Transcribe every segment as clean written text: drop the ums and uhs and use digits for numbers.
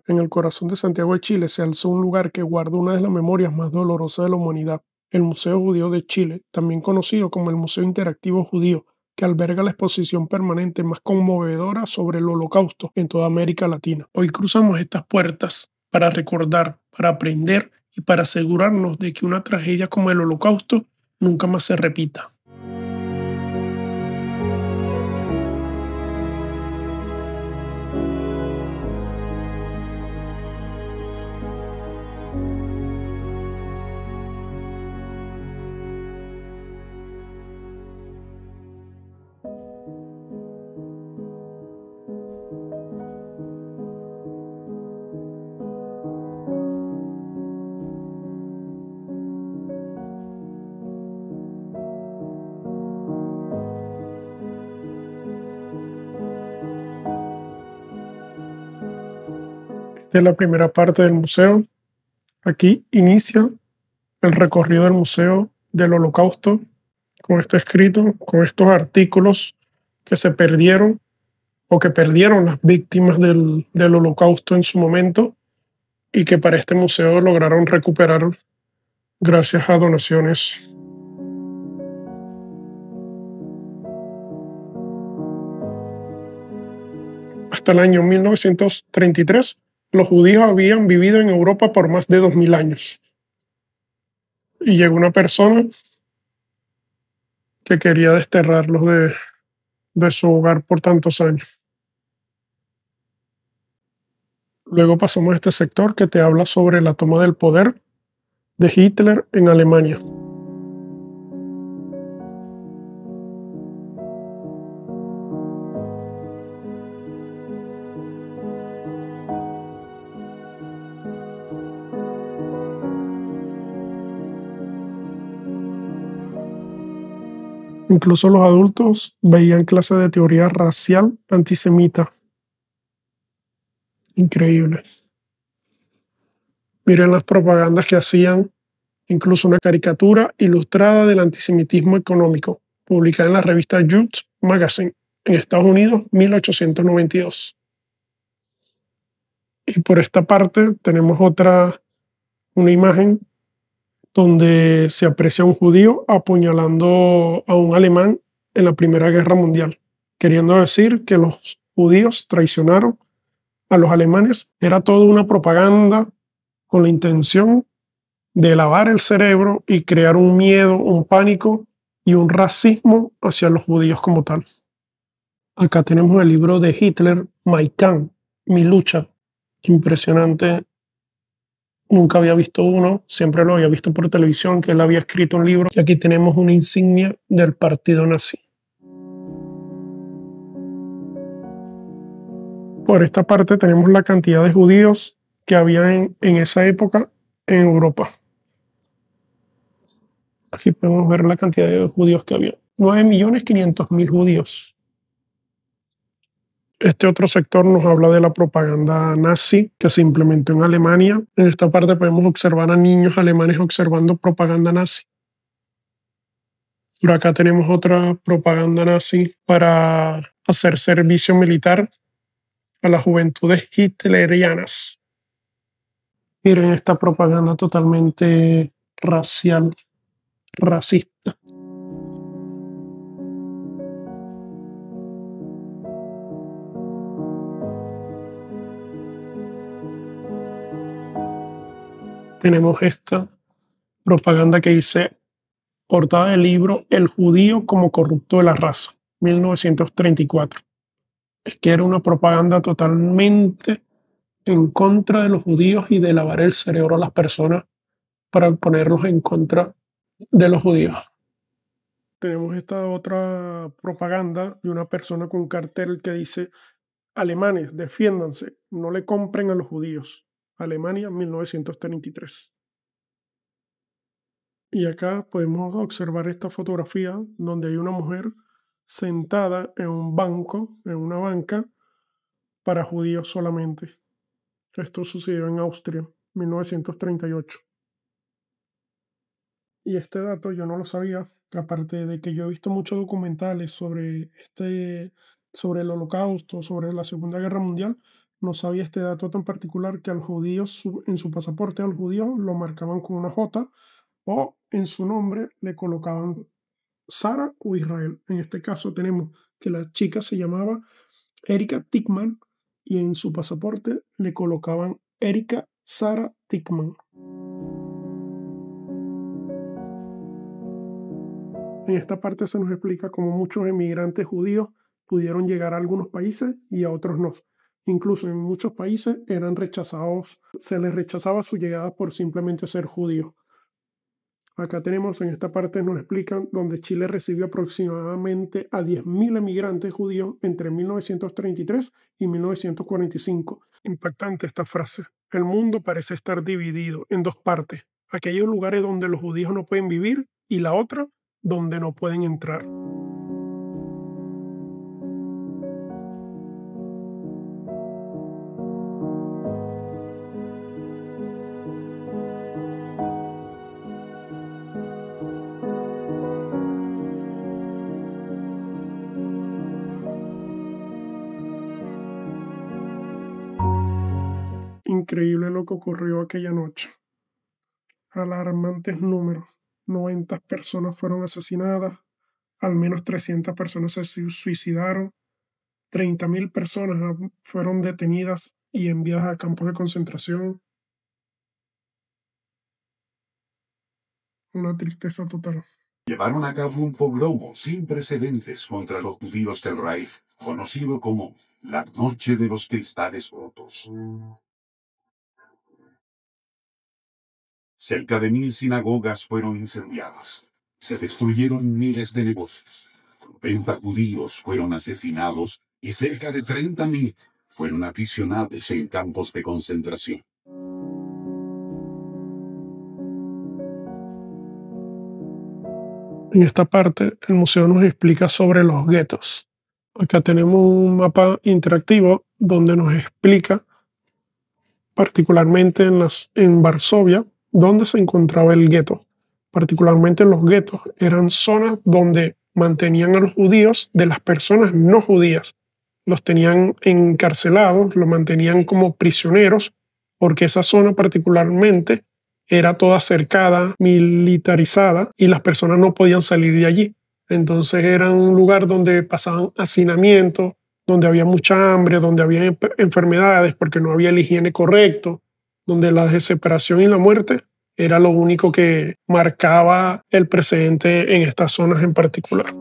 En el corazón de Santiago de Chile se alzó un lugar que guarda una de las memorias más dolorosas de la humanidad, el Museo Judío de Chile, también conocido como el Museo Interactivo Judío, que alberga la exposición permanente más conmovedora sobre el Holocausto en toda América Latina. Hoy cruzamos estas puertas para recordar, para aprender y para asegurarnos de que una tragedia como el Holocausto nunca más se repita. Esta es la primera parte del museo. Aquí inicia el recorrido del Museo del Holocausto con este escrito, con estos artículos que se perdieron o que perdieron las víctimas del Holocausto en su momento y que para este museo lograron recuperar gracias a donaciones. Hasta el año 1933, los judíos habían vivido en Europa por más de 2000 años. Y llegó una persona que quería desterrarlos de su hogar por tantos años. Luego pasamos a este sector que te habla sobre la toma del poder de Hitler en Alemania. Incluso los adultos veían clases de teoría racial antisemita. Increíble. Miren las propagandas que hacían, incluso una caricatura ilustrada del antisemitismo económico, publicada en la revista Youth Magazine en Estados Unidos, 1892. Y por esta parte tenemos una imagen donde se aprecia a un judío apuñalando a un alemán en la Primera Guerra Mundial, queriendo decir que los judíos traicionaron a los alemanes. Era toda una propaganda con la intención de lavar el cerebro y crear un miedo, un pánico y un racismo hacia los judíos como tal. Acá tenemos el libro de Hitler, Mein Kampf, Mi lucha. Impresionante. Nunca había visto uno, siempre lo había visto por televisión, que él había escrito un libro. Y aquí tenemos una insignia del partido nazi. Por esta parte tenemos la cantidad de judíos que había en esa época en Europa. Aquí podemos ver la cantidad de judíos que había. 9.500.000 judíos. Este otro sector nos habla de la propaganda nazi que se implementó en Alemania. En esta parte podemos observar a niños alemanes observando propaganda nazi. Pero acá tenemos otra propaganda nazi para hacer servicio militar a las juventudes hitlerianas. Miren esta propaganda totalmente racial, racista. Tenemos esta propaganda que dice, portada del libro El judío como corrupto de la raza, 1934. Es que era una propaganda totalmente en contra de los judíos y de lavar el cerebro a las personas para ponerlos en contra de los judíos. Tenemos esta otra propaganda de una persona con un cartel que dice, alemanes, defiéndanse, no le compren a los judíos. Alemania, 1933. Y acá podemos observar esta fotografía donde hay una mujer sentada en un banco, en una banca, para judíos solamente. Esto sucedió en Austria, 1938. Y este dato yo no lo sabía, aparte de que yo he visto muchos documentales sobre el Holocausto, sobre la Segunda Guerra Mundial, No sabía este dato tan particular que al judío, en su pasaporte al judío lo marcaban con una J o en su nombre le colocaban Sara o Israel. En este caso tenemos que la chica se llamaba Erika Tickman y en su pasaporte le colocaban Erika Sara Tickman. En esta parte se nos explica cómo muchos emigrantes judíos pudieron llegar a algunos países y a otros no. Incluso en muchos países eran rechazados, se les rechazaba su llegada por simplemente ser judíos. Acá tenemos, en esta parte nos explican, donde Chile recibió aproximadamente a 10.000 emigrantes judíos entre 1933 y 1945. Impactante esta frase. El mundo parece estar dividido en dos partes. Aquellos lugares donde los judíos no pueden vivir y la otra donde no pueden entrar. Increíble lo que ocurrió aquella noche. Alarmantes números. 90 personas fueron asesinadas, al menos 300 personas se suicidaron, 30.000 personas fueron detenidas y enviadas a campos de concentración. Una tristeza total. Llevaron a cabo un pogromo sin precedentes contra los judíos del Reich, conocido como la Noche de los Cristales Rotos. Cerca de 1.000 sinagogas fueron incendiadas. Se destruyeron miles de negocios. 90 judíos fueron asesinados y cerca de 30.000 fueron aprisionados en campos de concentración. En esta parte, el museo nos explica sobre los guetos. Acá tenemos un mapa interactivo donde nos explica, particularmente en Varsovia, dónde se encontraba el gueto. Particularmente los guetos eran zonas donde mantenían a los judíos de las personas no judías. Los tenían encarcelados, los mantenían como prisioneros, porque esa zona particularmente era toda cercada, militarizada, y las personas no podían salir de allí. Entonces era un lugar donde pasaban hacinamiento, donde había mucha hambre, donde había enfermedades porque no había el higiene correcto, donde la desesperación y la muerte era lo único que marcaba el precedente en estas zonas en particular.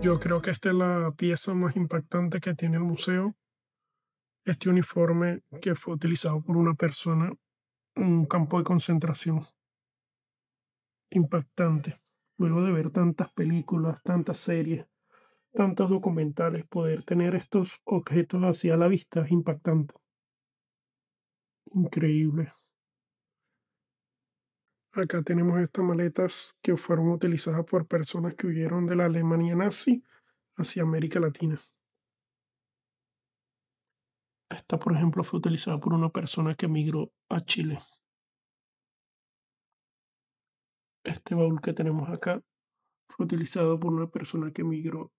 Yo creo que esta es la pieza más impactante que tiene el museo. Este uniforme que fue utilizado por una persona en un campo de concentración. Impactante. Luego de ver tantas películas, tantas series, tantos documentales, poder tener estos objetos así a la vista es impactante. Increíble. Acá tenemos estas maletas que fueron utilizadas por personas que huyeron de la Alemania nazi hacia América Latina. Esta, por ejemplo, fue utilizada por una persona que emigró a Chile. Este baúl que tenemos acá fue utilizado por una persona que emigró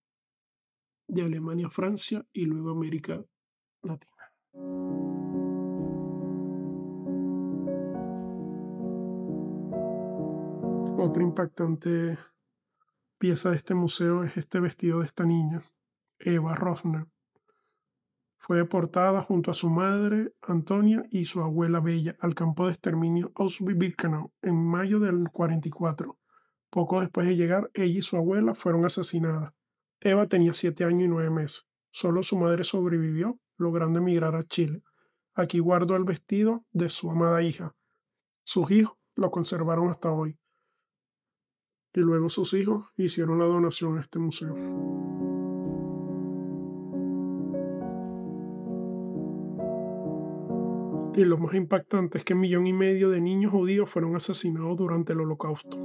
de Alemania a Francia y luego a América Latina. Otra impactante pieza de este museo es este vestido de esta niña, Eva Rosner. Fue deportada junto a su madre Antonia y su abuela Bella al campo de exterminio Auschwitz-Birkenau en mayo del 44. Poco después de llegar, ella y su abuela fueron asesinadas. Eva tenía 7 años y 9 meses. Solo su madre sobrevivió, logrando emigrar a Chile. Aquí guardó el vestido de su amada hija. Sus hijos lo conservaron hasta hoy. Y luego sus hijos hicieron la donación a este museo. Y lo más impactante es que 1,5 millones de niños judíos fueron asesinados durante el Holocausto.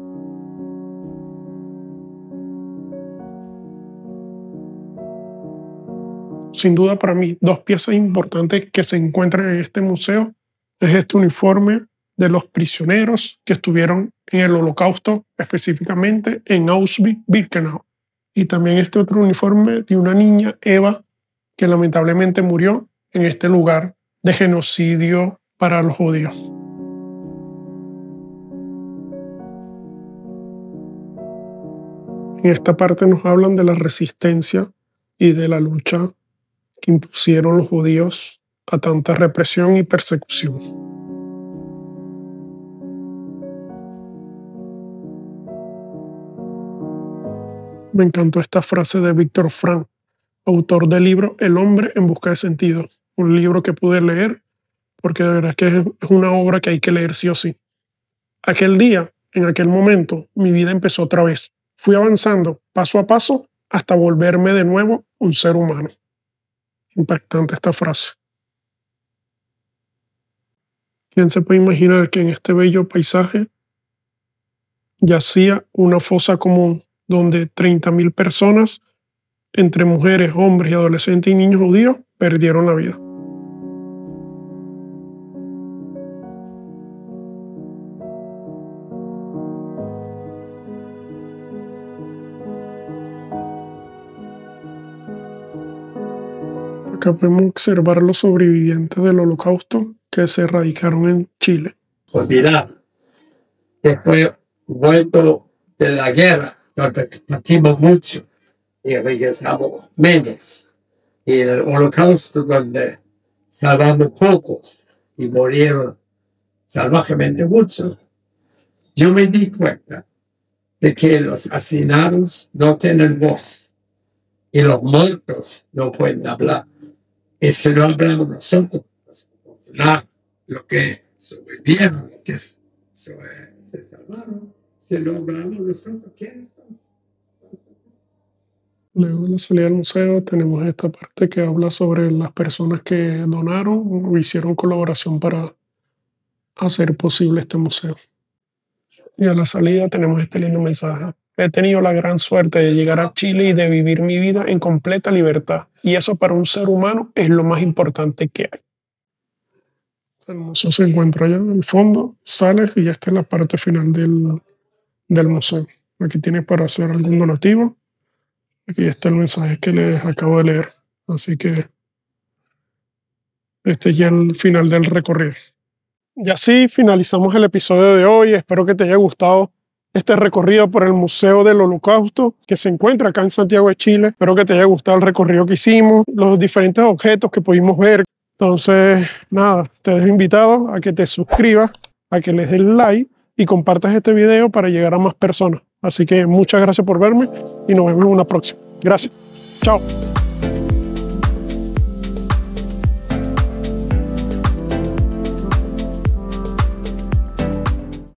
Sin duda para mí, 2 piezas importantes que se encuentran en este museo es este uniforme de los prisioneros que estuvieron en el Holocausto, específicamente en Auschwitz-Birkenau. Y también este otro uniforme de una niña, Eva, que lamentablemente murió en este lugar de genocidio para los judíos. En esta parte nos hablan de la resistencia y de la lucha que impusieron los judíos a tanta represión y persecución. Me encantó esta frase de Viktor Frankl, autor del libro El hombre en busca de sentido, un libro que pude leer porque de verdad que es una obra que hay que leer sí o sí. Aquel día, en aquel momento, mi vida empezó otra vez. Fui avanzando paso a paso hasta volverme de nuevo un ser humano. Impactante esta frase. ¿Quién se puede imaginar que en este bello paisaje yacía una fosa común donde 30.000 personas, entre mujeres, hombres y adolescentes y niños judíos, perdieron la vida? Acá podemos observar los sobrevivientes del Holocausto que se radicaron en Chile. Pues mira, después vuelto de la guerra, donde partimos mucho y regresamos menos. Y en el Holocausto, donde salvamos pocos y murieron salvajemente muchos, yo me di cuenta de que los asesinados no tienen voz y los muertos no pueden hablar. Y si no hablamos nosotros, lo que sobrevivieron, que se salvaron, si no hablamos nosotros, ¿quién? Luego de la salida del museo tenemos esta parte que habla sobre las personas que donaron o hicieron colaboración para hacer posible este museo. Y a la salida tenemos este lindo mensaje. He tenido la gran suerte de llegar a Chile y de vivir mi vida en completa libertad. Y eso para un ser humano es lo más importante que hay. El museo se encuentra allá en el fondo, sales y ya está en la parte final del museo. Aquí tienes para hacer algún donativo. Aquí está el mensaje que les acabo de leer. Así que este es ya el final del recorrido. Y así finalizamos el episodio de hoy. Espero que te haya gustado este recorrido por el Museo del Holocausto que se encuentra acá en Santiago de Chile. Espero que te haya gustado el recorrido que hicimos, los diferentes objetos que pudimos ver. Entonces, nada, te dejo invitado a que te suscribas, a que les des like y compartas este video para llegar a más personas. Así que muchas gracias por verme y nos vemos en una próxima. Gracias. Chao.